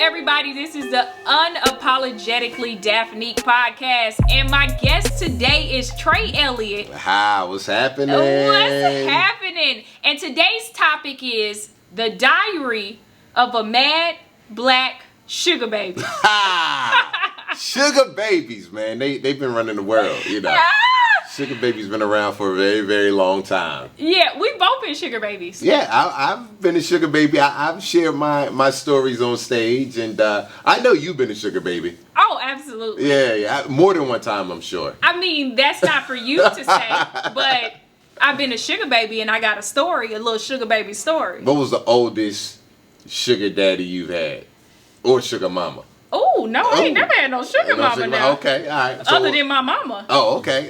everybody? This is the Unapologetically Daphnique podcast, and my guest today is Trey Elliot. Hi, what's happening? What's happening? And today's topic is the diary of a mad black sugar baby. Sugar babies, man. They've been running the world, you know. Sugar babies been around for a very, very long time. Yeah, we both been sugar babies. Yeah, I've been a sugar baby. I've shared my stories on stage, and I know you've been a sugar baby. Oh, absolutely. Yeah, more than one time, I'm sure. I mean, that's not for you to say, but I've been a sugar baby, and I got a little sugar baby story. What was the oldest sugar daddy you've had? Or sugar mama? Oh, no, I ain't never had no sugar mama now. Okay, all right. So, other than my mama. Oh, okay.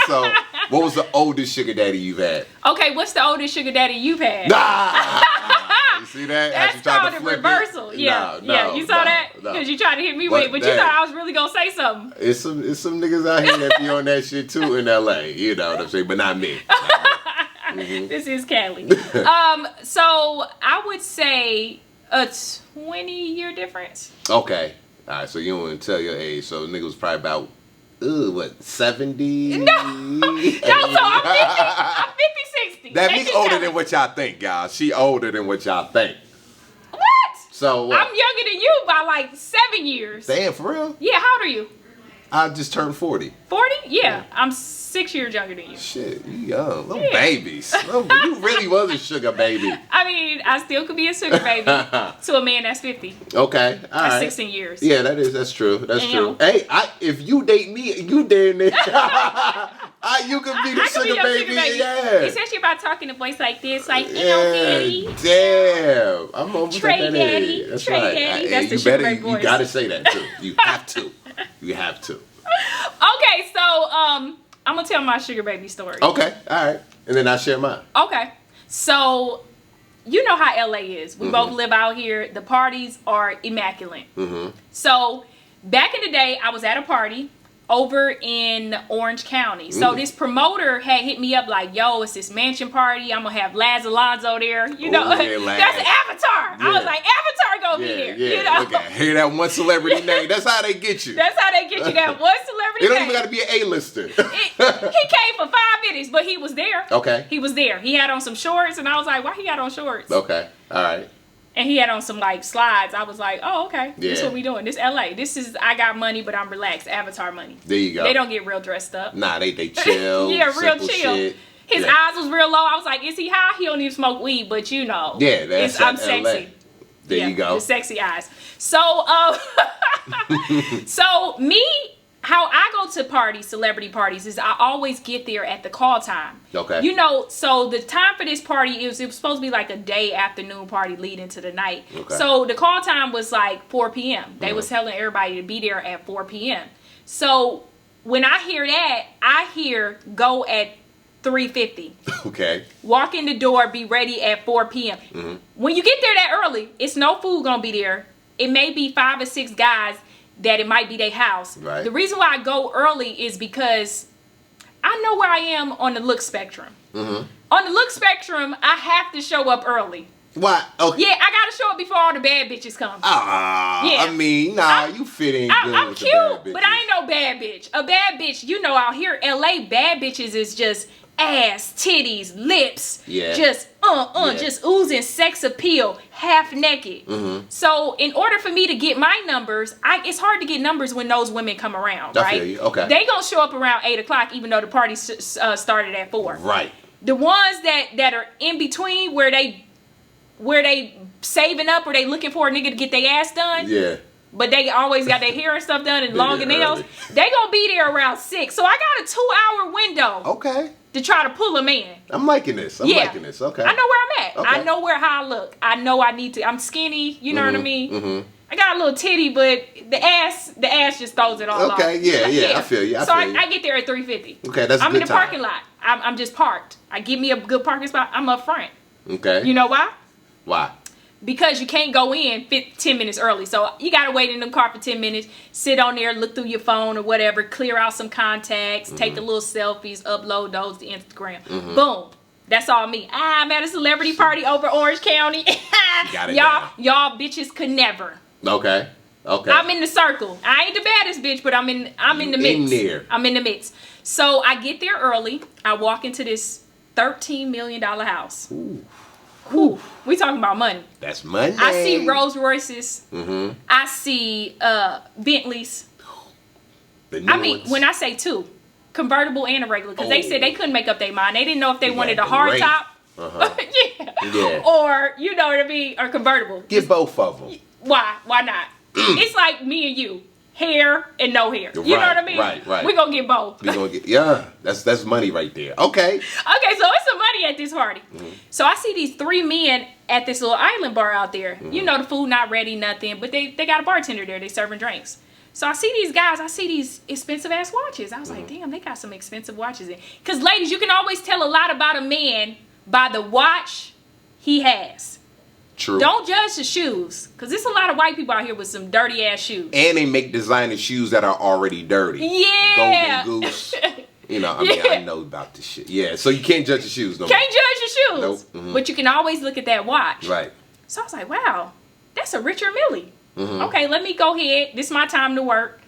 So, what was the oldest sugar daddy you've had? Okay, what's the oldest sugar daddy you've had? You see that? That's called a reversal. Yeah. You saw that? Because you tried to hit me with it, but you thought I was really going to say something. It's some niggas out here that be on that shit too in LA. You know what I'm saying? But not me. Mm-hmm. This is Cali. So, I would say a 20-year difference. Okay. All right, so you don't want to tell your age. So nigga was probably about, 70? No, so I'm 50, 60. That means older than what y'all think, y'all. She older than what y'all think. What? So I'm younger than you by like 7 years. Damn, for real? Yeah, how old are you? I just turned 40. 40? Yeah, I'm 6 years younger than you. Shit, you young. Little babies. You really was a sugar baby. I mean, I still could be a sugar baby to a man that's 50. Okay, all right. 16 years. Yeah, that's true. That's true. Hey, if you date me, you damn near. You could be the sugar baby. Yeah. Especially about talking to voice like this, like, daddy. Damn. I'm almost Trey at that daddy. age. That's Trey right. daddy. That's the sugar baby voice. You gotta say that too. You have to. You have to. Okay, so I'm gonna tell my sugar baby story. Okay, all right, and then I'll share mine. Okay, so you know how LA is. We both live out here. The parties are immaculate. So back in the day, I was at a party over in Orange County. So this promoter had hit me up like, yo, it's this mansion party. I'm gonna have Laz Alonso there. You know, that's Avatar. Yeah. I was like, Avatar gonna be there. Yeah. You know? Okay. Hear that one celebrity name. That's how they get you. That's how they get you, that one celebrity It don't name. even gotta be an A-lister. He came for 5 minutes, but he was there. Okay. He was there. He had on some shorts, and I was like, why he got on shorts? Okay. All right. And he had on some like slides. I was like, oh, okay. This is what we doing. This LA. This is, I got money, but I'm relaxed. Avatar money. There you go. They don't get real dressed up. Nah, they chill. Yeah, real chill. Shit. His eyes was real low. I was like, is he high? He don't even smoke weed, but you know. Yeah, that's I'm sexy. LA. There you go. The sexy eyes. So, so me, how I go to parties, celebrity parties, is I always get there at the call time. Okay. You know, so the time for this party, it was supposed to be like a day afternoon party leading to the night. Okay. So the call time was like 4 p.m. They was telling everybody to be there at 4 p.m. So when I hear that, I hear go at 3:50. Okay. Walk in the door, be ready at 4 p.m. When you get there that early, it's no food gonna be there. It may be 5 or 6 guys that it might be their house. Right. The reason why I go early is because I know where I am on the look spectrum. On the look spectrum, I have to show up early. Why? Okay. Yeah, I gotta show up before all the bad bitches come. I mean, you fit in good I'm with cute, the bad bitches. but I ain't no bad bitch. A bad bitch, you know, out here, LA, bad bitches is just ass, titties, lips, just just oozing sex appeal, half naked. So in order for me to get my numbers, it's hard to get numbers when those women come around, I right? feel you. Okay. They gonna show up around 8 o'clock, even though the party started at 4. Right. The ones that are in between, where they saving up, or they looking for a nigga to get their ass done. Yeah. But they always got their hair and stuff done and longer nails. Early. They gonna be there around 6. So I got a 2-hour window. Okay. To try to pull them in. I'm liking this. I'm liking this. Okay. I know where I'm at. Okay. I know how I look. I know I need to. I'm skinny. You know what I mean? I got a little titty, but the ass just throws it all off. Okay. Yeah. I feel you. I get there at 3:50. Okay, that's a I'm good in the time. parking lot. I'm just parked. I give me a good parking spot. I'm up front. Okay. You know why? Why? Because you can't go in 10 minutes early. So you got to wait in the car for 10 minutes, sit on there, look through your phone or whatever, clear out some contacts, take the little selfies, upload those to Instagram. Boom. That's all me. I'm at a celebrity party over Orange County. Y'all bitches could never. Okay. Okay. I'm in the circle. I ain't the baddest bitch, but I'm in the mix. In there. I'm in the mix. So I get there early. I walk into this $13 million house. Ooh. Ooh. We talking about money. That's money. I see Rolls Royces. Mm-hmm. I see Bentleys. The new ones. When I say two, convertible and a regular, because they said they couldn't make up their mind. They didn't know if they wanted a hard top. Yeah. Or, you know what I mean, or convertible. Get both of them. Why? Why not? It's like me and you. Hair and no hair. You know what I mean? Right. We're going to get both. We're going to get, that's money right there. Okay. Okay, so it's some money at this party. Mm-hmm. So I see these 3 men at this little island bar out there. Mm-hmm. You know, the food not ready, nothing, but they got a bartender there. They serving drinks. So I see these guys, I see these expensive ass watches. I was like, damn, they got some expensive watches in. Because ladies, you can always tell a lot about a man by the watch he has. True. Don't judge the shoes, because there's a lot of white people out here with some dirty ass shoes. And they make designer shoes that are already dirty. Yeah. Golden Goose. You know, I mean, I know about this shit. Yeah, so you can't judge the shoes no more. Can't judge the shoes. Nope. Mm-hmm. But you can always look at that watch. Right. So I was like, wow, that's a Richard Mille. Mm-hmm. Okay, let me go ahead. This is my time to work.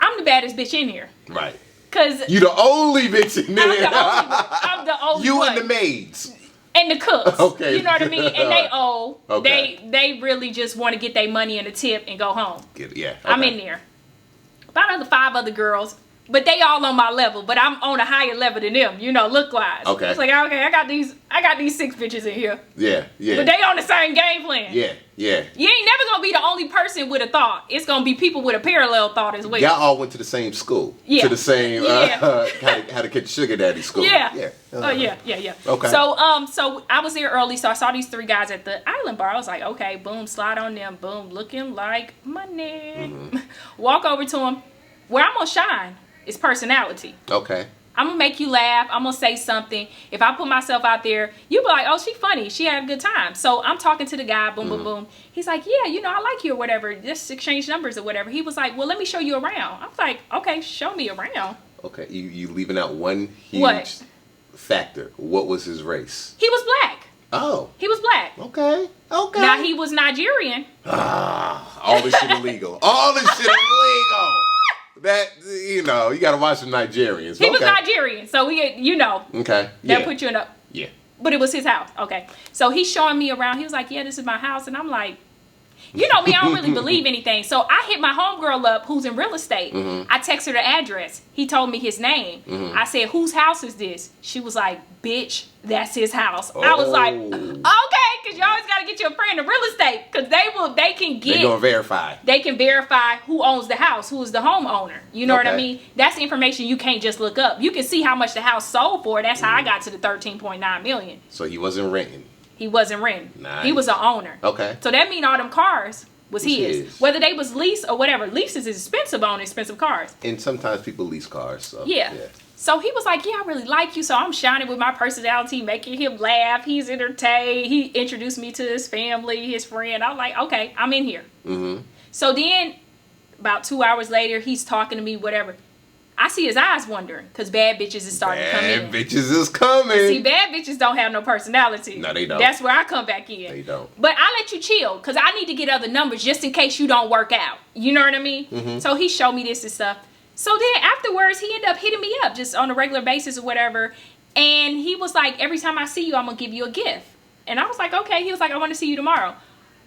I'm the baddest bitch in here. Right. Cause you the only bitch in there. I'm the only you one. And the maids. And the cooks. Okay. You know what I mean? And they owe. Okay. They really just want to get their money and a tip and go home. Yeah. Okay. I'm in there. About 5 other girls. But they all on my level. But I'm on a higher level than them, you know, look-wise. Okay. It's like, okay, I got these 6 bitches in here. Yeah. But they on the same game plan. Yeah. You ain't never going to be the only person with a thought. It's going to be people with a parallel thought as well. Y'all all went to the same school. Yeah. To the same, how to catch sugar daddy school. Yeah. Yeah. Yeah. Okay. So I was there early, so I saw these 3 guys at the island bar. I was like, okay, boom, slide on them, boom, looking like money. Mm-hmm. Walk over to them. Where I'm going to shine is personality. Okay. I'm going to make you laugh. I'm going to say something. If I put myself out there, you be like, oh, she funny. She had a good time. So I'm talking to the guy, boom, boom, boom. He's like, yeah, you know, I like you or whatever. Just exchange numbers or whatever. He was like, well, let me show you around. I was like, okay, show me around. Okay, you leaving out one huge factor. What was his race? He was black. Oh. He was black. Okay. Now, he was Nigerian. All this shit illegal. All this shit illegal. That, you know, you gotta watch the Nigerians. He was Nigerian, so you know. Okay. That put you in a. Yeah. But it was his house. Okay. So he's showing me around. He was like, yeah, this is my house. And I'm like, you know me, I don't really believe anything. So I hit my homegirl up who's in real estate. Mm-hmm. I text her the address. He told me his name. Mm-hmm. I said, whose house is this? She was like, bitch, that's his house. Oh. I was like, okay, because you always got to get your friend in real estate. Because they can verify. They can verify who owns the house, who is the homeowner. You know what I mean? That's information you can't just look up. You can see how much the house sold for. That's how I got to the $13.9 million. So he wasn't renting. He wasn't renting. Nice. He was an owner. Okay. So that mean all them cars was his. Whether they was leased or whatever. Leases is expensive on expensive cars. And sometimes people lease cars. So yeah. So he was like, yeah, I really like you. So I'm shining with my personality, making him laugh. He's entertained. He introduced me to his family, his friend. I'm like, okay, I'm in here. Mm-hmm. So then about 2 hours later, he's talking to me, whatever. I see his eyes wandering because bad bitches is starting to come in. Bad bitches is coming. See, bad bitches don't have no personality. No, they don't. That's where I come back in. They don't. But I let you chill because I need to get other numbers just in case you don't work out. You know what I mean? Mm-hmm. So he showed me this and stuff. So then afterwards, he ended up hitting me up just on a regular basis or whatever. And he was like, every time I see you, I'm going to give you a gift. And I was like, okay. He was like, I want to see you tomorrow.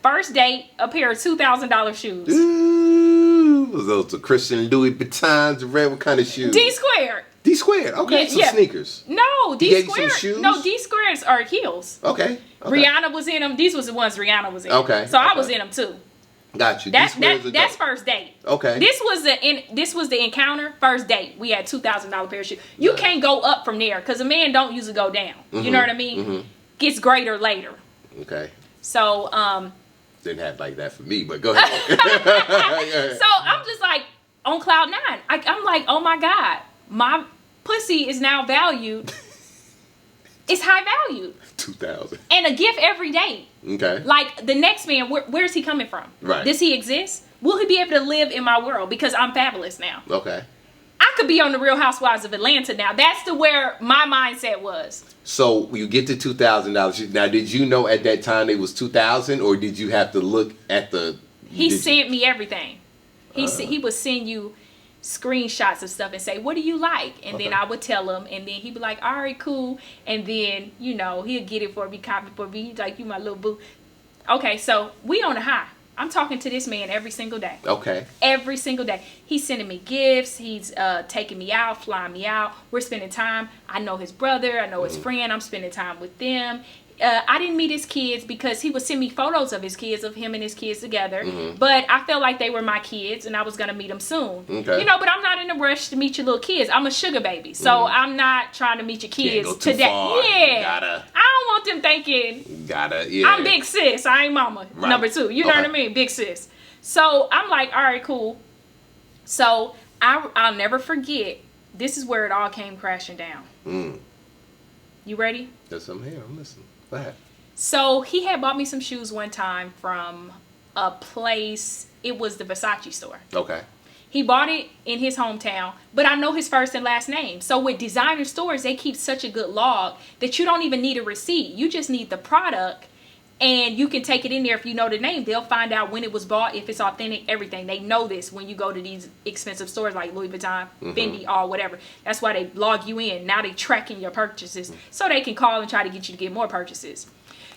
First date, a pair of $2,000 shoes. Ooh, those are Christian Louis Vuittons, red. What kind of shoes? D squared. D squared. Okay, yeah, sneakers. No, D squared. Shoes? No, D squares are heels. Okay. Rihanna was in them. These was the ones Rihanna was in. Okay. So I was in them too. Got you. That's first date. Okay. This was the encounter. First date. We had $2,000 pair of shoes. You can't go up from there because a man don't usually go down. Mm-hmm. You know what I mean? Mm-hmm. Gets greater later. Okay. So didn't have like that for me, but go ahead. So I'm just like on cloud 9. I'm like, oh my God, my pussy is now valued. It's high value. 2,000. And a gift every day. Okay. Like the next man, where's he coming from? Right. Does he exist? Will he be able to live in my world? Because I'm fabulous now. Okay. I could be on the Real Housewives of Atlanta now. That's where my mindset was. So you get to $2,000. Now, did you know at that time it was $2,000, or did you have to look at the He sent me everything. He would send you screenshots of stuff and say, what do you like? And then I would tell him, and then he'd be like, all right, cool. And then, you know, he'll get it for me, copy for me. He's like, you my little boo. Okay, so we on a high. I'm talking to this man every single day. Okay. Every single day. He's sending me gifts. He's taking me out, flying me out. We're spending time. I know his brother. I know his friend. I'm spending time with them. I didn't meet his kids because he would send me photos of his kids, of him and his kids together. But I felt like they were my kids and I was going to meet them soon. Okay. You know, but I'm not in a rush to meet your little kids. I'm a sugar baby. So I'm not trying to meet your kids Can't go too today. far. Yeah. I don't want them thinking I'm big sis. I ain't mama. Right. Number 2. You know what I mean? Big sis. So I'm like, all right, cool. So I'll never forget. This is where it all came crashing down. You ready? Yes, I'm here. I'm listening. Go ahead. So he had bought me some shoes one time from a place. It was the Versace store. Okay. He bought it in his hometown, but I know his first and last name. So with designer stores, they keep such a good log that you don't even need a receipt. You just need the product, and you can take it in there if you know the name. They'll find out when it was bought, if it's authentic, everything. They know this when you go to these expensive stores like Louis Vuitton, Fendi, or whatever. That's why they log you in. Now they tracking your purchases so they can call and try to get you to get more purchases.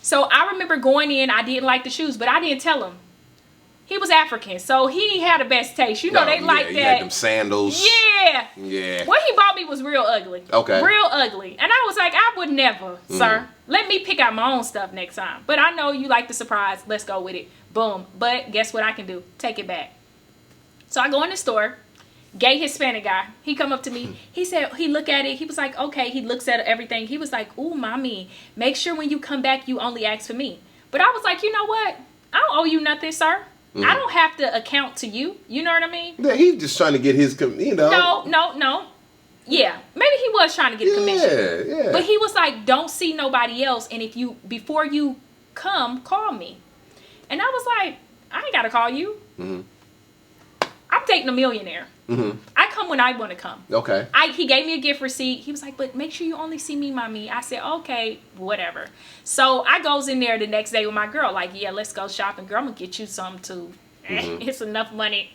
So I remember going in. I didn't like the shoes, but I didn't tell him. He was African, so he had the best taste. You know, they like that. You had them sandals. Yeah. What he bought me was real ugly. Okay. Real ugly. And I was like, I would never, sir. Let me pick out my own stuff next time. But I know you like the surprise. Let's go with it. Boom. But guess what I can do? Take it back. So I go in the store. Gay Hispanic guy. He come up to me. He said, he look at it. He was like, okay. He looks at everything. He was like, ooh, mommy, make sure when you come back, you only ask for me. But I was like, you know what? I don't owe you nothing, sir. I don't have to account to you. You know what I mean? Yeah, he's just trying to get his, you know. No. Yeah, maybe he was trying to get a commission. Yeah. But he was like, don't see nobody else. And if you, before you come, call me. And I was like, I ain't got to call you. I'm dating a millionaire. I come when I want to come. Okay. He gave me a gift receipt. He was like, but make sure you only see me, mommy. I said, okay, whatever. So I goes in there the next day with my girl. Like, yeah, let's go shopping. Girl, I'm going to get you something too. It's enough money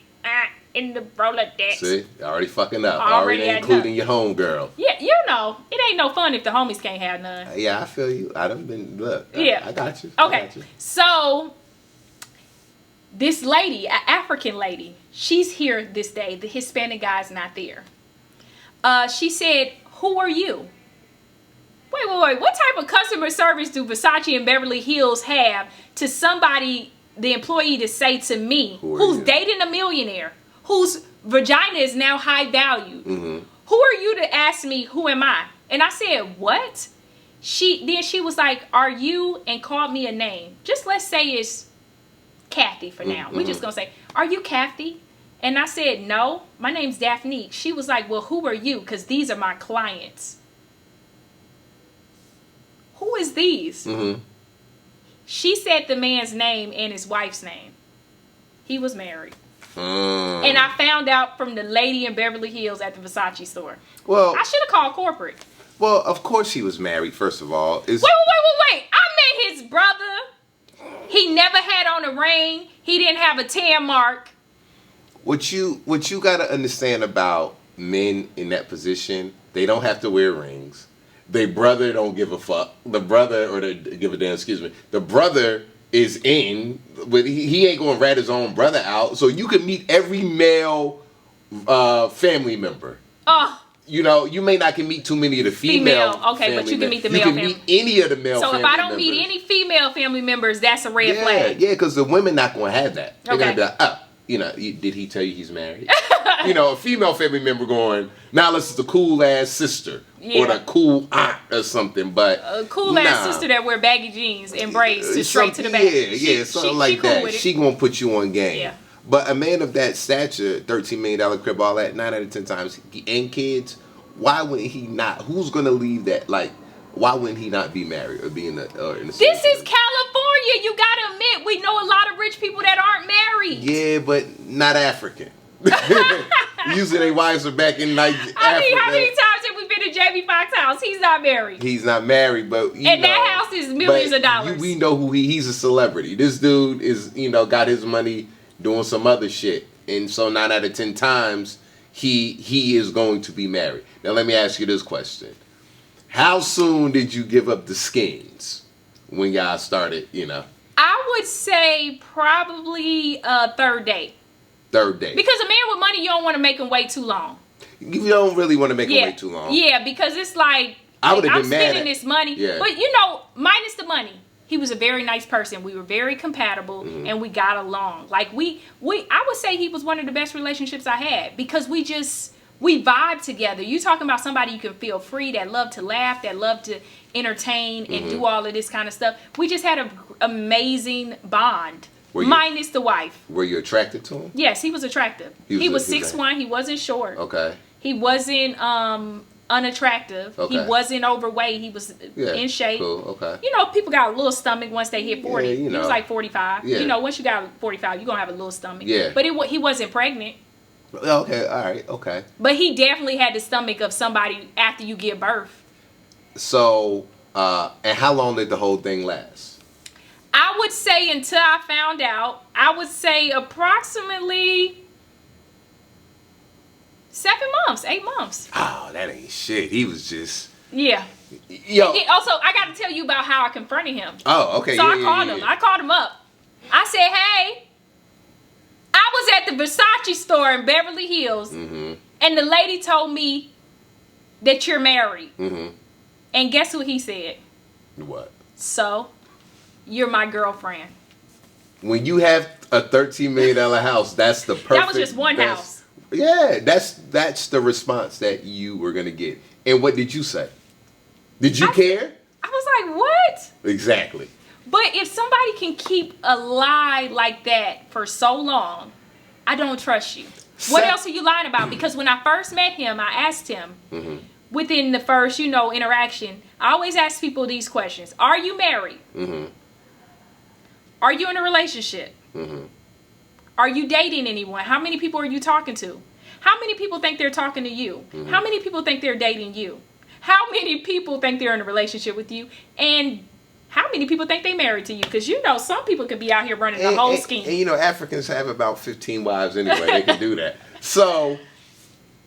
in the Rolodex. See, already fucking up. Already including your home girl. Yeah, you know, it ain't no fun if the homies can't have none. Yeah, I feel you. I done been, look. Yeah. I got you. Okay. So this lady, an African lady, she's here this day. The Hispanic guy's not there. She said, who are you? Wait. What type of customer service do Versace and Beverly Hills have to somebody, the employee, to say to me, who's dating a millionaire, whose vagina is now high valued? Who are you to ask me, who am I? And I said, what? Then she was like, are you, and called me a name. Just let's say it's Kathy for now. We're just going to say, are you Kathy? And I said, no, my name's Daphnique. She was like, well, who are you? Because these are my clients. Who is these? She said the man's name and his wife's name. He was married. And I found out from the lady in Beverly Hills at the Versace store. Well, I should have called corporate. Well, of course he was married, first of all. Wait. I met his brother. He never had on a ring. He didn't have a tan mark. What you got to understand about men in that position, they don't have to wear rings. Their brother don't give a fuck. The brother, or give a damn, excuse me. The brother is in, but he ain't going to rat his own brother out. So you can meet every male family member. You know, you may not can meet too many of the female. Okay, but you can meet the male family. You can meet any of the male family members. So if I don't meet any female family members, that's a red flag. Yeah, because the women not going to have that. They're going to be like, you know, did he tell you he's married? You know, a female family member going, now this is the cool ass sister or the cool aunt or something. But a cool ass sister that wear baggy jeans and braids straight to the back. Something like that. She gonna put you on game. Yeah. But a man of that stature, $13 million crib, all that, 9 out of 10 times, and kids, why wouldn't he not? Who's gonna leave that? Like, why wouldn't he not be married or be in a? This is California. You gotta admit, we know a lot of rich people that aren't married. Yeah, but not African. Usually their wives are back in Africa. How many times have we been to Jamie Foxx's house? He's not married. He's not married, but that house is millions of dollars. We know who he's a celebrity. This dude is, got his money doing some other shit. And so 9 out of 10 times, he is going to be married. Now, let me ask you this question. How soon did you give up the skins when y'all started, I would say probably third date. Third date. Because a man with money, you don't want to make him wait too long. You don't really want to make him wait too long. Yeah, because it's like, I would have been I'm mad spending this money. Yeah. But, minus the money, he was a very nice person. We were very compatible, and we got along. Like, I would say he was one of the best relationships I had because we vibe together. You talking about somebody you can feel free, that love to laugh, that love to entertain and do all of this kind of stuff. We just had an amazing bond. Minus the wife. Were you attracted to him? Yes, he was attractive. He was 6'1". He wasn't short. Okay. He wasn't unattractive. Okay. He wasn't overweight. He was in shape. Cool. Okay. People got a little stomach once they hit 40. Yeah, He was like 45. Yeah. Once you got 45, you're going to have a little stomach. Yeah. But he wasn't pregnant. Okay, all right, okay. But he definitely had the stomach of somebody after you give birth. So, and how long did the whole thing last? I would say until I found out, I would say approximately 7 months, 8 months. Oh, that ain't shit. He was just... Yeah. Yo. Also, I got to tell you about how I confronted him. Oh, okay. So I called him. I called him up. I said, hey, I was at the Versace store in Beverly Hills, and the lady told me that you're married. And guess what he said? What? So, you're my girlfriend. When you have a $13 million house, that's the perfect... That was just one house. Yeah, that's the response that you were going to get. And what did you say? Did you care? I was like, what? Exactly. But if somebody can keep a lie like that for so long, I don't trust you. What else are you lying about? Because when I first met him, I asked him, within the first, interaction, I always ask people these questions. Are you married? Are you in a relationship? Are you dating anyone? How many people are you talking to? How many people think they're talking to you? How many people think they're dating you? How many people think they're in a relationship with you? And how many people think they married to you? Because some people could be out here running the whole scheme. And Africans have about 15 wives anyway. They can do that. So,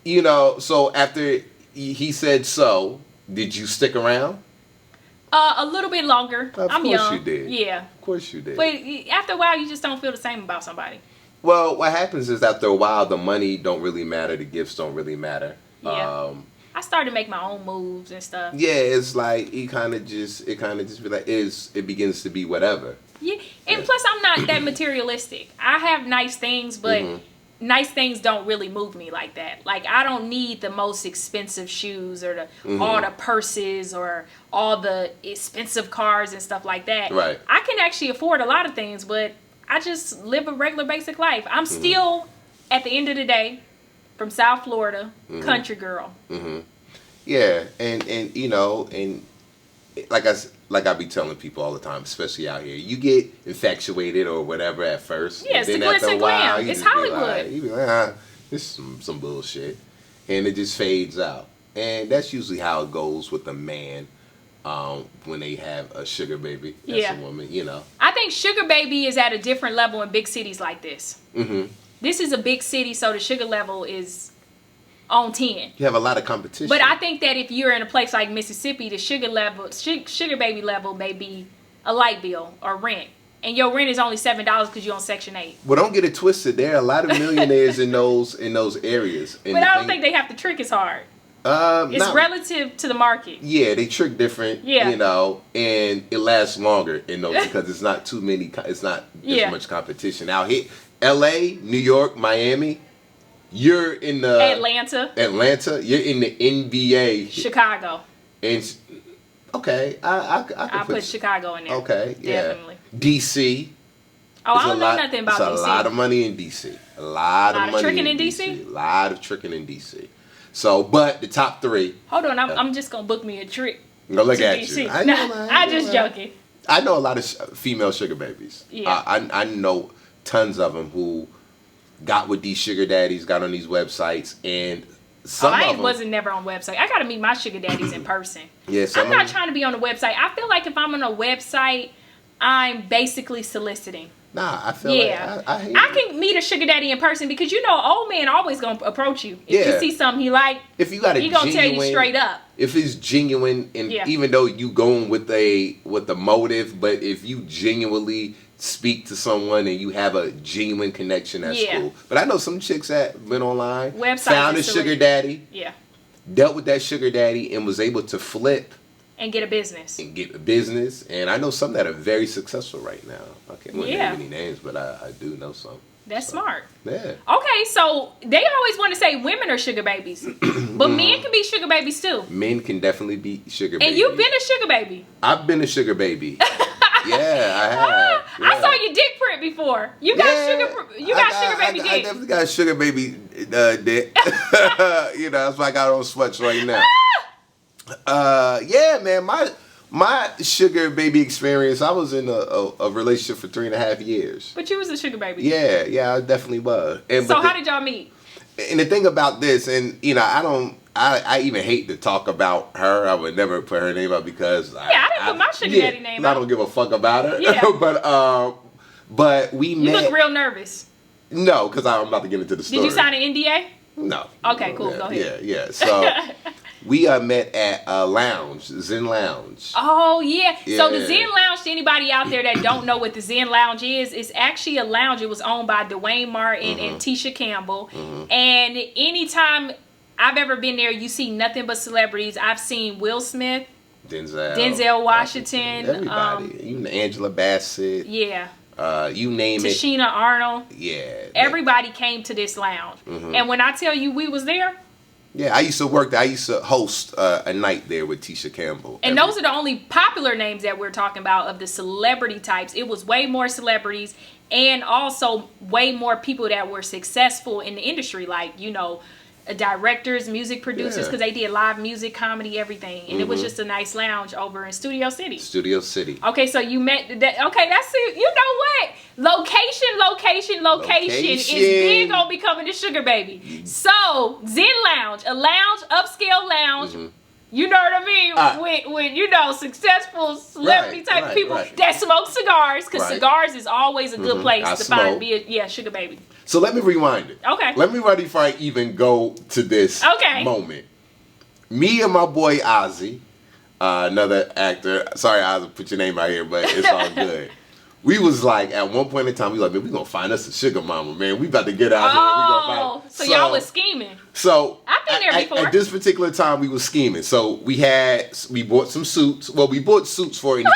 so after he said so, did you stick around? A little bit longer. I'm young. Of course you did. Yeah. Of course you did. But after a while, you just don't feel the same about somebody. Well, what happens is after a while, the money don't really matter. The gifts don't really matter. Yeah. I started to make my own moves and stuff. Yeah, it's like it kind of just be like it begins to be whatever. Yeah, and plus I'm not that materialistic. I have nice things, but nice things don't really move me like that. Like I don't need the most expensive shoes or all the purses or all the expensive cars and stuff like that. Right. I can actually afford a lot of things, but I just live a regular basic life. I'm still, at the end of the day, from South Florida, country girl. Yeah, and like I be telling people all the time, especially out here, you get infatuated or whatever at first. Yeah, it's and the then glitz after a and while, glam. you It's just be Hollywood. you be like, this is some bullshit, and it just fades out. And that's usually how it goes with a man when they have a sugar baby. That's a woman, I think sugar baby is at a different level in big cities like this. This is a big city, so the sugar level is on 10. You have a lot of competition. But I think that if you're in a place like Mississippi, the sugar baby level may be a light bill or rent. And your rent is only $7 because you're on Section 8. Well, don't get it twisted. There are a lot of millionaires in those areas. But I don't think they have to trick as hard. It's relative to the market. Yeah, they trick different, and it lasts longer in those because it's not too many. It's not as much competition out here. L.A., New York, Miami. You're in the Atlanta. You're in the NBA. Chicago. And okay, I put Chicago in there. Okay, yeah. Definitely. DC. Oh, I don't know nothing about DC. There's a lot of money in DC. A lot of money tricking in DC. A lot of tricking in DC. So, but the top 3. Hold on, I'm just gonna book me a trip. Go look at DC. you. I'm just joking. I know a lot of female sugar babies. Yeah. I know tons of them who got with these sugar daddies, got on these websites, and some of them wasn't never on website. I got to meet my sugar daddies in person. Yeah, I'm not trying to be on a website. I feel like if I'm on a website, I'm basically soliciting. Nah, I feel like I hate I can meet a sugar daddy in person because old man always gonna approach you. If you see something he like, if you got he gonna tell you straight up. If it's genuine, and even though you going with a motive, but if you genuinely speak to someone and you have a genuine connection, that's cool. But I know some chicks that went online, found a sugar daddy, dealt with that sugar daddy, and was able to flip. And get a business. And I know some that are very successful right now. I can't name any names, but I do know some. That's smart. Yeah. Okay, so they always want to say women are sugar babies. But men can be sugar babies too. Men can definitely be sugar babies. And you've been a sugar baby. I've been a sugar baby. Yeah, I have. Yeah. I saw your dick print before. You got sugar baby dick. I definitely got sugar baby dick. That's why I got on sweats right now. Yeah, man, my sugar baby experience, I was in a relationship for 3.5 years. But you was a sugar baby. Yeah, I definitely was. So how did y'all meet? And the thing about this, and I even hate to talk about her. I would never put her name up because I didn't put my sugar daddy name up. I don't give a fuck about her. Yeah. but we met. You look real nervous. No, because I'm about to get into the story. Did you sign an NDA? No. Okay, cool. Go ahead. Yeah. So we met at a lounge, Zen Lounge. Oh, yeah. So the Zen Lounge, to anybody out there that don't know what the Zen Lounge is, it's actually a lounge. It was owned by Dwayne Martin and Tisha Campbell. And anytime I've ever been there, you see nothing but celebrities. I've seen Will Smith, Denzel Washington, everybody. Angela Bassett. Yeah. You name it. Tashina Arnold. Yeah. Everybody came to this lounge. And when I tell you we was there. Yeah, I used to work there. I used to host a night there with Tisha Campbell. And those are the only popular names that we're talking about of the celebrity types. It was way more celebrities and also way more people that were successful in the industry. Like, directors, music producers, because they did live music, comedy, everything. And it was just a nice lounge over in Studio City. Okay, so you met that. Okay, that's it. You know what? Location is big on becoming a sugar baby. So Zen Lounge, a lounge, upscale lounge. You know what I mean? With successful celebrity type people that smoke cigars, because cigars is always a good place to be a sugar baby. So let me rewind it. Okay. Let me rewind before I even go to this moment. Me and my boy Ozzy, another actor. Sorry, Ozzy, put your name out here, but it's all good. We was like, at one point in time, we like, man, we gonna find us a sugar mama, man. We about to get out here. So y'all was scheming. So I've been there before. At this particular time, we was scheming. So we bought some suits. Well, we bought suits for an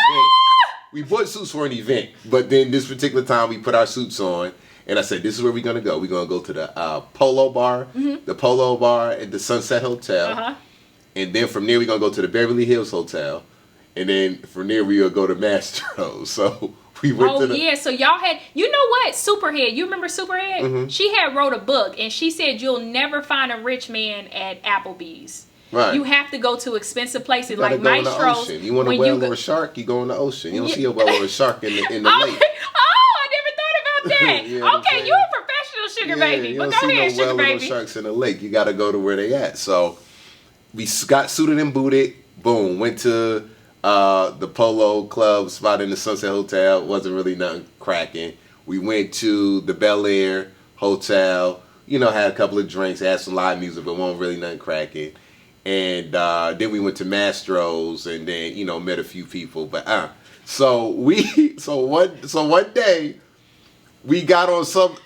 event. But then this particular time, we put our suits on. And I said, this is where we're going to go. We're going to go to the Polo Bar, the Polo Bar at the Sunset Hotel. And then from there, we're going to go to the Beverly Hills Hotel. And then from there, we're going to go to Mastro's. So we went to the... so y'all had... You know what? Superhead. You remember Superhead? She had wrote a book, and she said you'll never find a rich man at Applebee's. Right. You have to go to expensive places like Maestro's. You want to whale or a shark, you go in the ocean. You don't see a whale or a shark in the lake. That. Okay, you're a professional sugar baby. But go ahead, sugar baby. Little sharks in the lake. You got to go to where they at. So we got suited and booted. Boom. Went to the Polo Club spot in the Sunset Hotel. Wasn't really nothing cracking. We went to the Bel Air Hotel. Had a couple of drinks. Had some live music, but wasn't really nothing cracking. And then we went to Mastro's and then met a few people. But so one day. We got on some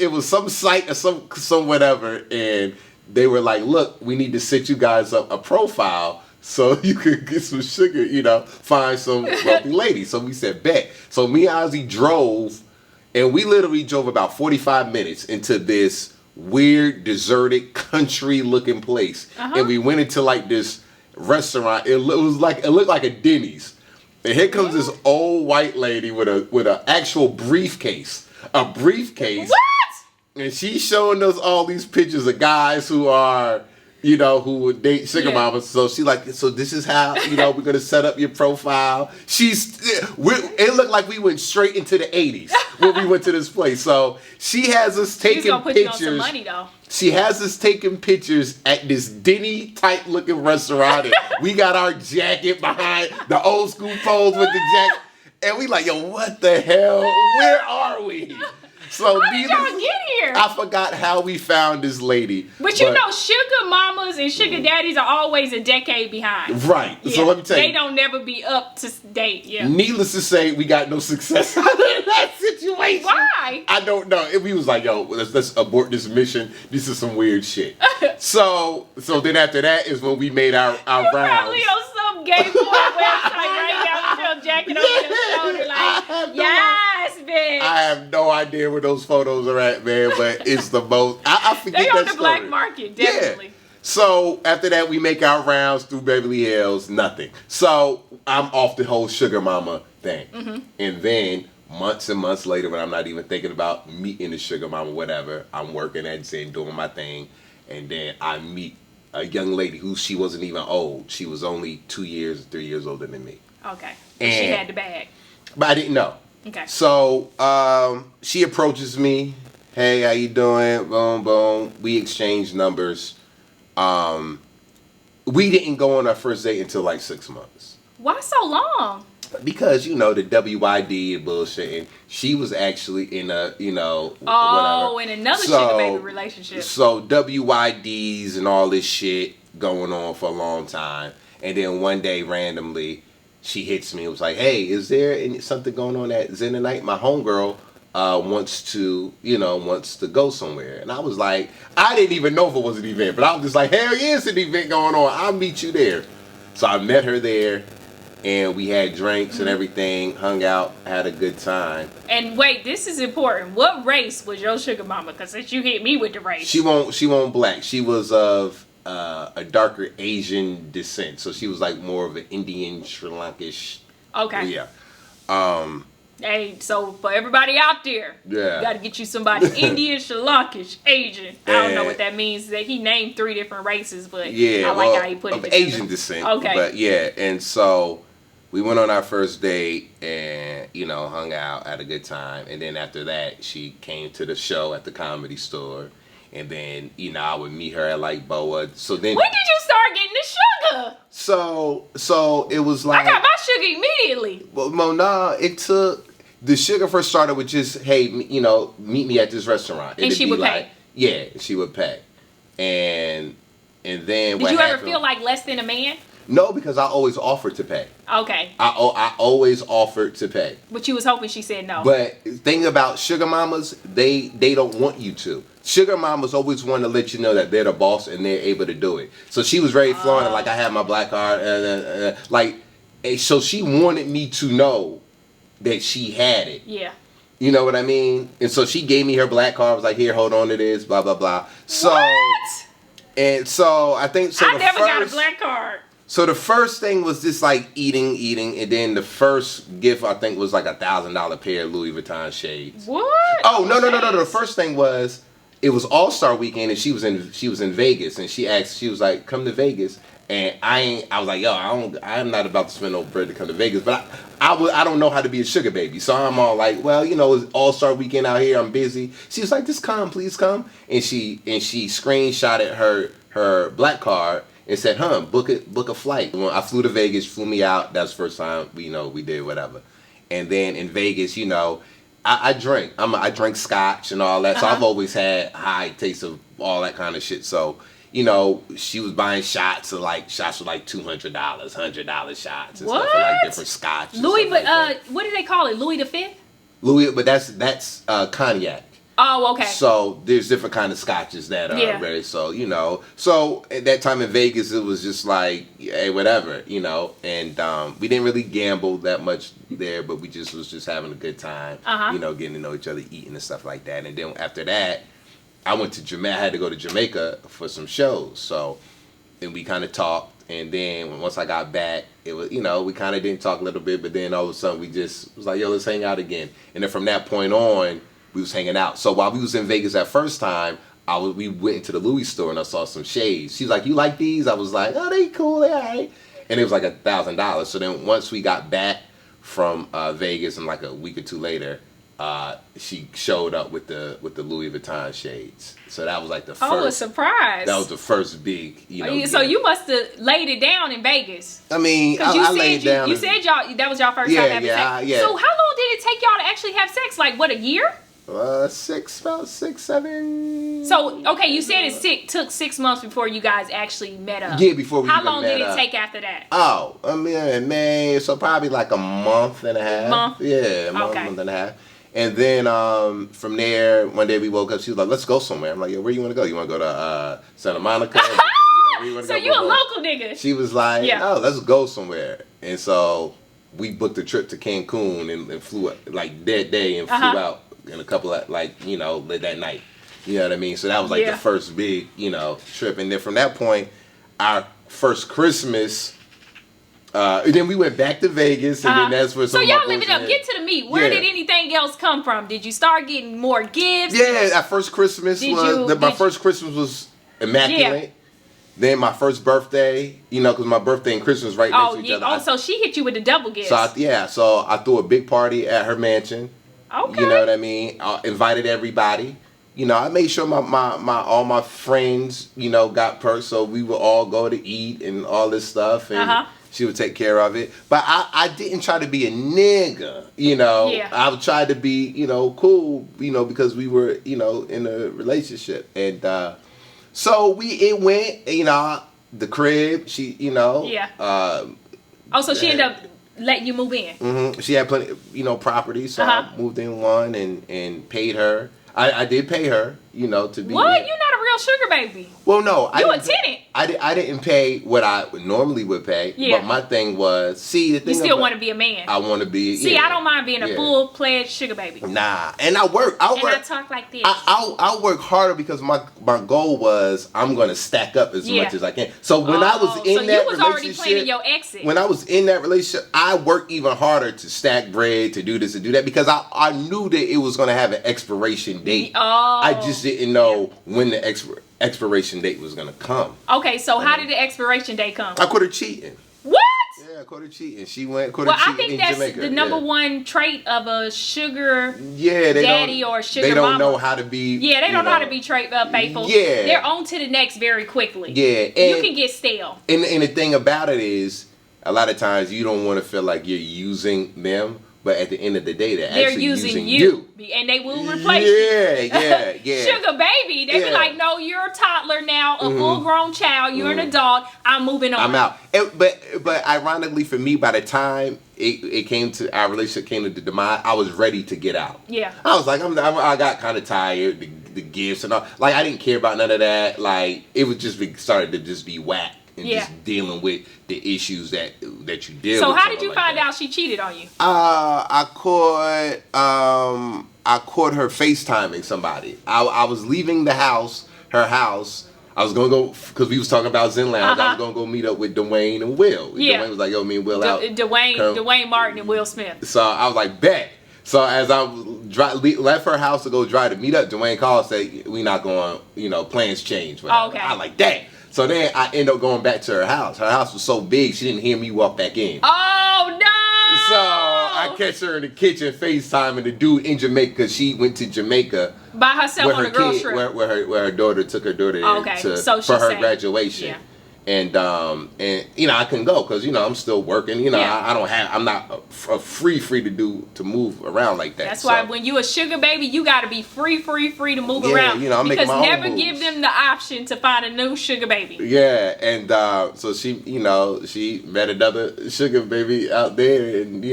site or some whatever, and they were like, look, we need to set you guys up a profile so you could get some sugar, find some wealthy ladies. So we said, bet. So me and Ozzy drove, and we literally drove about 45 minutes into this weird, deserted, country-looking place. And we went into like this restaurant. It looked like a Denny's. And here comes this old white lady with an actual briefcase. A briefcase. What? And she's showing us all these pictures of guys who are, who would date sugar mamas. So she like, so this is how, we're going to set up your profile. It looked like we went straight into the 80s when we went to this place. So she has us taking pictures. She's going to put you on some money, though. She has us taking pictures at this Denny type looking restaurant. We got our jacket behind the old school pose with the jacket. And we like, yo, what the hell? Where are we? So how did y'all get here? I forgot how we found this lady. But you know, sugar mamas and sugar daddies are always a decade behind. Right. Yeah. So let me tell you. They don't never be up to date. Yeah. Needless to say, we got no success out of that situation. Why? I don't know. We was like, yo, let's abort this mission. This is some weird shit. so then after that is when we made our rounds. Probably on some gay porn website right now with your jacket on your shoulder like, yes, bitch. I have no idea where those photos are at, man, but it's the most. I forget they on that the story. black market, definitely. Yeah. So after that, we make our rounds through Beverly Hills, nothing. So I'm off the whole sugar mama thing. Mm-hmm. And then months and months later, when I'm not even thinking about meeting the sugar mama, whatever, I'm working at Zen, doing my thing. And then I meet a young lady who she wasn't even old. She was only 2 years, 3 years older than me. Okay. And she had the bag. But I didn't know. Okay. So she approaches me. Hey, how you doing? Boom, boom. We exchanged numbers. We didn't go on our first date until like 6 months. Why so long? Because, you know, the WYD and bullshit. And she was actually in a, you know, whatever. In another sugar baby relationship. So WYDs and all this shit going on for a long time. And then one day, randomly, she hits me and was like, hey, is there something going on at Zen tonight? My homegirl wants to go somewhere. And I was like, I didn't even know if it was an event, but I was just like, hell yeah, it's an event going on. I'll meet you there. So I met her there, and we had drinks and everything, hung out, had a good time. And wait, this is important. What race was your sugar mama? Because since you hit me with the race. She won't black. She was of a darker Asian descent. So she was like more of an Indian, Sri Lankish. Okay. Yeah. Hey, so for everybody out there, you got to get you somebody Indian, Sri Lankish, Asian. I don't know what that means. He named 3 different races, but I like how he put it together. Asian descent. Okay. But yeah, and so we went on our first date and, you know, hung out, had a good time. And then after that, she came to the show at the Comedy Store. And then, you know, I would meet her at like Boa. So then, when did you start getting the sugar? So it was like, I got my sugar immediately. Well, it took. The sugar first started with just, hey, you know, meet me at this restaurant. And she would pay. Yeah, she would pay. And then did you ever feel like less than a man? No, because I always offered to pay. Okay. I always offered to pay. But you was hoping she said no. But thing about sugar mamas, they don't want you to. Sugar mamas always want to let you know that they're the boss and they're able to do it. So she was very flaunting, like I had my black card, so she wanted me to know that she had it. Yeah. You know what I mean? And so she gave me her black card. Was like, here, hold on to this, blah blah blah. So, what? And so I think so. I never got a black card. So the first thing was just like eating, and then the first gift I think was like $1,000 pair of Louis Vuitton shades. What? Oh no! The first thing was it was All-Star Weekend, and she was in Vegas, and she was like, come to Vegas. And I was like, yo, I'm not about to spend no bread to come to Vegas, but I don't know how to be a sugar baby. So I'm all like, well, you know, it's All-Star Weekend out here, I'm busy. She was like, just come, please come. And she screenshotted her black card and said, book a flight. When I flew to Vegas, flew me out. That was the first time we did whatever. And then in Vegas, you know, I drink. I drink scotch and all that. So I've always had high taste of all that kind of shit. So, you know, she was buying shots for like $200, $100 shots and stuff for like different scotch. Louis, but what do they call it? Louis the Fifth? Louis, but that's cognac. Oh, okay. So there's different kind of scotches that are very, so, you know. So at that time in Vegas, it was just like, hey, whatever, you know. And we didn't really gamble that much there, but we was just having a good time, you know, getting to know each other, eating and stuff like that. And then after that, I went to Jamaica. I had to go to Jamaica for some shows. So, and we kind of talked. And then once I got back, it was, you know, we kind of didn't talk a little bit. But then all of a sudden, we just was like, yo, let's hang out again. And then from that point on, we was hanging out. So while we was in Vegas that first time, we went into the Louis store and I saw some shades. She's like, you like these? I was like, oh, they cool, they all right. And it was like $1,000. So then once we got back from Vegas and like a week or two later, she showed up with the Louis Vuitton shades. So that was like the first. Oh, a surprise! That was the first big, So you must have laid it down in Vegas. I mean, I laid it down. You said y'all that was y'all first time having sex. Yeah. So how long did it take y'all to actually have sex? Like what, a year? About 6, 7. So okay, you said it took 6 months before you guys actually met up. Yeah, before we. How long did it take after that? Oh, I mean, man, so probably like a month and a half. Yeah, month and a half. And then from there, one day we woke up. She was like, "Let's go somewhere." I'm like, "Yo, where you want to go? You want to go to Santa Monica?" So you a local nigga? She was like, "Oh, let's go somewhere." And so we booked a trip to Cancun and flew like that day and flew out in a couple of that night. You know what I mean? So that was like the first big trip. And then from that point, our first Christmas. And then we went back to Vegas, and then that's where. So y'all live it up. Get to the meat. Where did anything else come from? Did you start getting more gifts? Yeah, our first Christmas my first Christmas was immaculate. Yeah. Then my first birthday, because my birthday and Christmas right next to each other. So she hit you with the double gifts. So I threw a big party at her mansion. Okay. You know what I mean? I invited everybody. I made sure all my friends, got perks, so we would all go to eat and all this stuff, and she would take care of it. But I didn't try to be a nigga, I tried to be, cool, because we were, in a relationship, and so it went, the crib, she, so she ended up letting you move in. Mm-hmm. She had plenty, property, so I moved in one and paid her. I did pay her, to be. What? You're not a real sugar baby. Well, no. You a tenant. I didn't pay what I normally would pay. Yeah. But my thing was, the thing. You still want to be a man. I want to be. See, I don't mind being a full-fledged sugar baby. Nah, and I work. And I talk like this. I'll work harder because my goal was I'm gonna stack up as much as I can. So when I was in that relationship, you was already planning your exit. When I was in that relationship, I worked even harder to stack bread, to do this and do that, because I knew that it was gonna have an expiration date. I just didn't know when the expiration date was gonna come. Okay, so how did the expiration date come? I caught her cheating. What? Yeah, I caught her cheating. She went cheating in Jamaica. I think that's the number one trait of a sugar daddy or sugar mama. They don't mama. know how to be. Yeah, they don't know how to be faithful. Yeah, they're on to the next very quickly. Yeah, and you can get stale. And the thing about it is, a lot of times you don't want to feel like you're using them. But at the end of the day, they're actually using you. And they will replace you. Yeah. Sugar baby. They be like, no, you're a toddler now, a full-grown child. You're an adult. I'm moving on. I'm out. But ironically for me, by the time it came to our relationship came to the demise, I was ready to get out. Yeah. I was like, I got kind of tired, the gifts and all. Like, I didn't care about none of that. Like, it was just started to just be whack. And just dealing with the issues that you deal with. So how did you find out she cheated on you? I caught her FaceTiming somebody. I was leaving her house. I was gonna go because we was talking about Zen Lounge. I was gonna go meet up with Dwayne and Will. Yeah. Dwayne was like, "Yo, me and Will out." Dwayne Martin and Will Smith. So I was like, "Bet." So as I left her house to go try to meet up, Dwayne called and said, "We not going. Plans change." Oh, okay. I was like, "Dang." So then I ended up going back to her house. Her house was so big, she didn't hear me walk back in. Oh, no! So I catch her in the kitchen FaceTiming the dude in Jamaica, because she went to Jamaica. By herself on a girl trip? Where her daughter took her daughter for her graduation. Yeah. And I couldn't go because I'm still working. I'm not free to move around like that. That's why when you a sugar baby, you got to be free to move around. I'm making my own never moves. give them the option to find a new sugar baby. Yeah, and so she met another sugar baby out there, and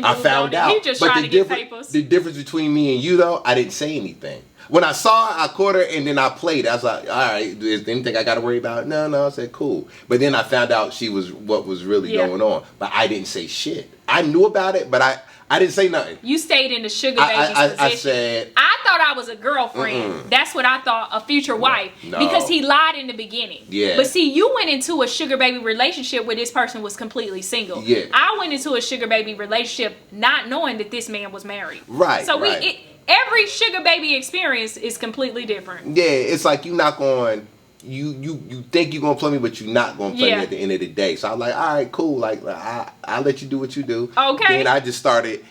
I found out. He just trying to get papers. The difference between me and you, though, I didn't say anything. When I saw her, I caught her, and then I played. I was like, all right, is there anything I got to worry about? No, I said, cool. But then I found out what was really going on. But I didn't say shit. I knew about it, but I didn't say nothing. You stayed in the sugar baby's position. I said... I thought I was a girlfriend. That's what I thought, a future wife. No. Because he lied in the beginning. Yeah. But see, you went into a sugar baby relationship where this person was completely single. Yeah. I went into a sugar baby relationship not knowing that this man was married. Right, So every sugar baby experience is completely different. Yeah, it's like you're not going you think you're gonna play me, but you're not gonna play me at the end of the day. So I'm like, all right, cool. Like I'll let you do what you do. Okay. Then I just started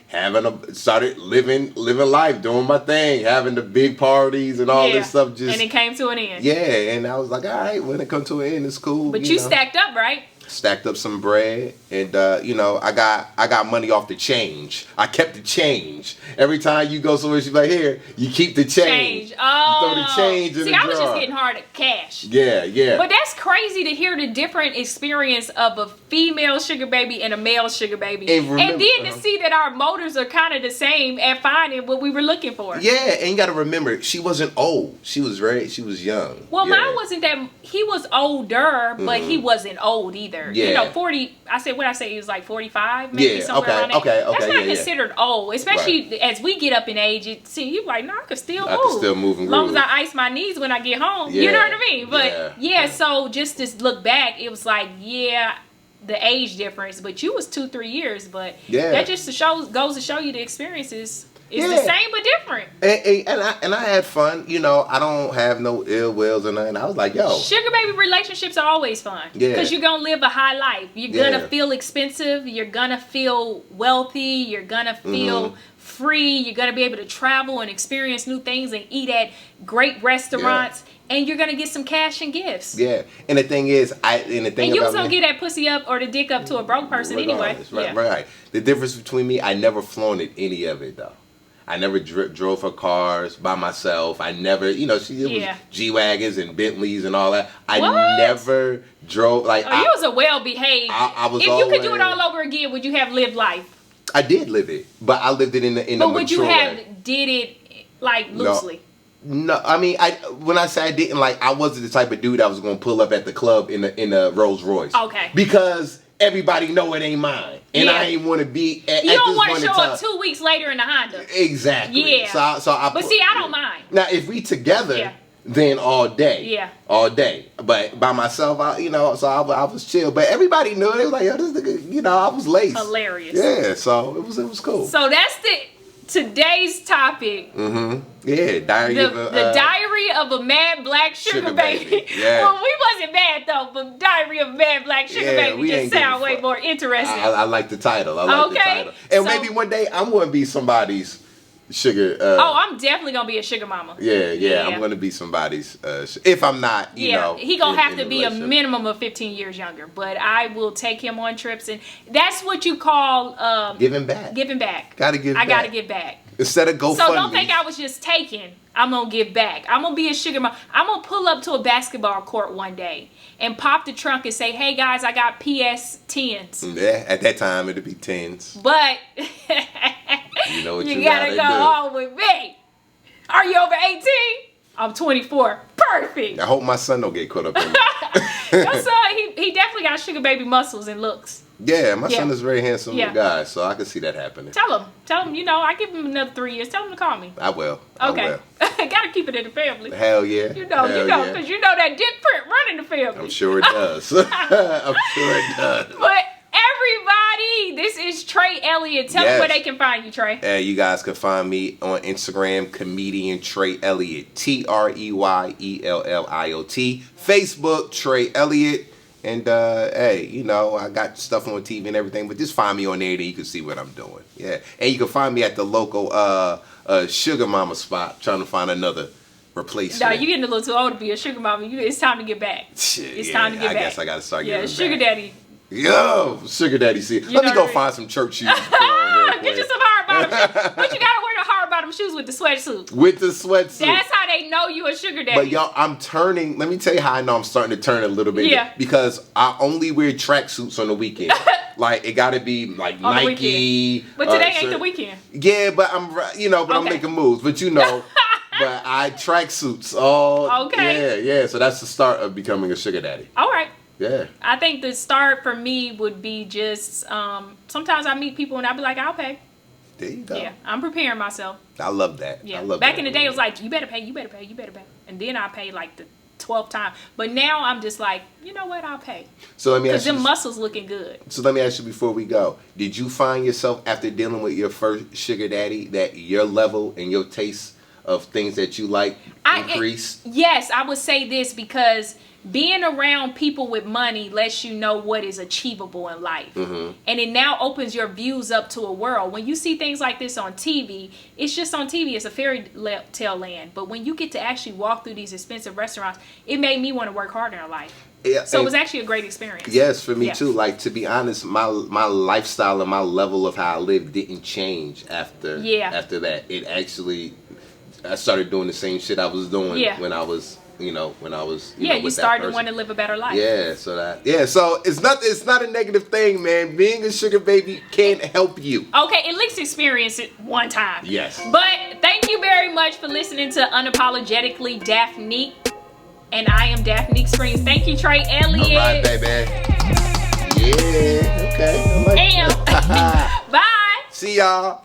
living life, doing my thing, having the big parties and all this stuff. And it came to an end. Yeah, and I was like, all right, when it comes to an end, it's cool. But you stacked up, right? Stacked up some bread, and I got money off the change. I kept the change. Every time you go somewhere, she's like, here, you keep the change. Oh, you throw the change in the jar. I was just getting hard at cash. Yeah. But that's crazy to hear the different experience of a female sugar baby and a male sugar baby, and then to see that our motives are kind of the same at finding what we were looking for. Yeah, and you got to remember, she wasn't old. She was young. Well, mine wasn't that. He was older, but he wasn't old either. Yeah. 40. I said, what I say, he was like 45, maybe somewhere around there. Okay. That's not considered old, especially as we get up in age. You like, no, I can still move. I can still move and as long as I ice my knees when I get home. Yeah. You know what I mean? But so just to look back, it was like, the age difference. But you was 2-3 years. But that just goes to show you the experiences. It's the same but different. And I had fun. I don't have no ill wills or nothing. I was like, yo. Sugar baby relationships are always fun. Yeah. Because you're going to live a high life. You're going to feel expensive. You're going to feel wealthy. You're going to feel free. You're going to be able to travel and experience new things and eat at great restaurants. And you're going to get some cash and gifts. Yeah. And the thing is, you was going to get that pussy up or the dick up to a broke person anyway. Right. The difference between me, I never flaunted any of it, though. I never drove her cars by myself. I never, it was G-Wagons and Bentleys and all that. I never drove, like... you was a well-behaved... I was if you could do it all over again, would you have lived life? I did live it, but I lived it in a mature way. But would you have did it, like, loosely? No, I mean, when I say I didn't, like, I wasn't the type of dude that was going to pull up at the club in a Rolls Royce. Okay. Because... everybody know it ain't mine, and I ain't want to be. You don't want to show up 2 weeks later in the Honda. Exactly. Yeah. But see, I don't mind. Now, if we together, then all day. Yeah. All day. But by myself, so I was chill. But everybody knew it. They was like, yo, this nigga, I was laced. Hilarious. Yeah. So it was cool. So that's today's topic. Yeah, the diary of a mad black sugar baby. Yeah. Well, we wasn't mad though, but diary of a mad black sugar baby just sound way more interesting. I like the title. The title. And maybe one day I'm going to be somebody's sugar. I'm definitely going to be a sugar mama. Yeah. I'm going to be somebody's. If I'm not, he going to have to be a minimum of 15 years younger. But I will take him on trips, and that's what you call giving back. Giving back. Got to give back. I got to give back. Instead of GoFundMe. So don't think I was just taking. I'm going to give back. I'm going to be a sugar mama. I'm going to pull up to a basketball court one day and pop the trunk and say, hey guys, I got PS 10s. Yeah, at that time it'd be 10s. But you know what you gotta go home with me. Are you over 18? I'm 24. Perfect. I hope my son don't get caught up in it. Your son, he definitely got sugar baby muscles and looks. Yeah, my son is a very handsome guy, so I can see that happening. Tell him, I give him another 3 years. Tell him to call me. I will. Okay. Gotta keep it in the family. Hell yeah. Because you know that dick print running the family. I'm sure it does. I'm sure it does. But everybody, this is Trey Elliot. Tell them where they can find you, Trey. You guys can find me on Instagram, comedian Trey Elliot, TreyElliot. Facebook, Trey Elliot. And I got stuff on TV and everything, but just find me on there and you can see what I'm doing. Yeah. And you can find me at the local sugar mama spot trying to find another replacement. No, you're getting a little too old to be a sugar mama. It's time to get back. It's time to get back. I guess I gotta start getting back. Sugar daddy. Yo, sugar daddy. See, let me go find some church shoes. Get you some hard bottom shoes. But you gotta wear the hard bottom shoes with the sweatsuit. With the sweatsuit. That's how they know you a sugar daddy. But y'all, I'm turning. Let me tell you how I know I'm starting to turn a little bit. Yeah. Because I only wear tracksuits on the weekend. Like it gotta be like on Nike. But today ain't the weekend. Yeah, but I'm I'm making moves. But but I tracksuits all. Okay. Yeah. So that's the start of becoming a sugar daddy. All right. Yeah. I think the start for me would be just sometimes I meet people and I'll be like, I'll pay. There you go. Yeah, I'm preparing myself. I love that. Yeah. I love Back that. in the day, it was like, you better pay. And then I paid like the 12th time. But now I'm just like, you know what? I'll pay. So let me ask you. Because them muscles looking good. So let me ask you before we go. Did you find yourself after dealing with your first sugar daddy that your level and your taste of things that you like increase. Yes, I would say this because being around people with money lets you know what is achievable in life. And it now opens your views up to a world. When you see things like this on TV, it's just on TV. It's a fairy tale land. But when you get to actually walk through these expensive restaurants, it made me want to work harder in life. Yeah, so it was actually a great experience. Yes, for me too. Like, to be honest, my lifestyle and my level of how I live didn't change after that. It actually, I started doing the same shit I was doing when I was, you started wanting to live a better life. So it's not a negative thing, man. Being a sugar baby can't help you. Okay, at least experience it one time. Yes. But thank you very much for listening to Unapologetically Daphnique. And I am Daphnique Springs. Thank you, Trey, Elliot. All right, baby. Yeah, okay. Bye. See y'all.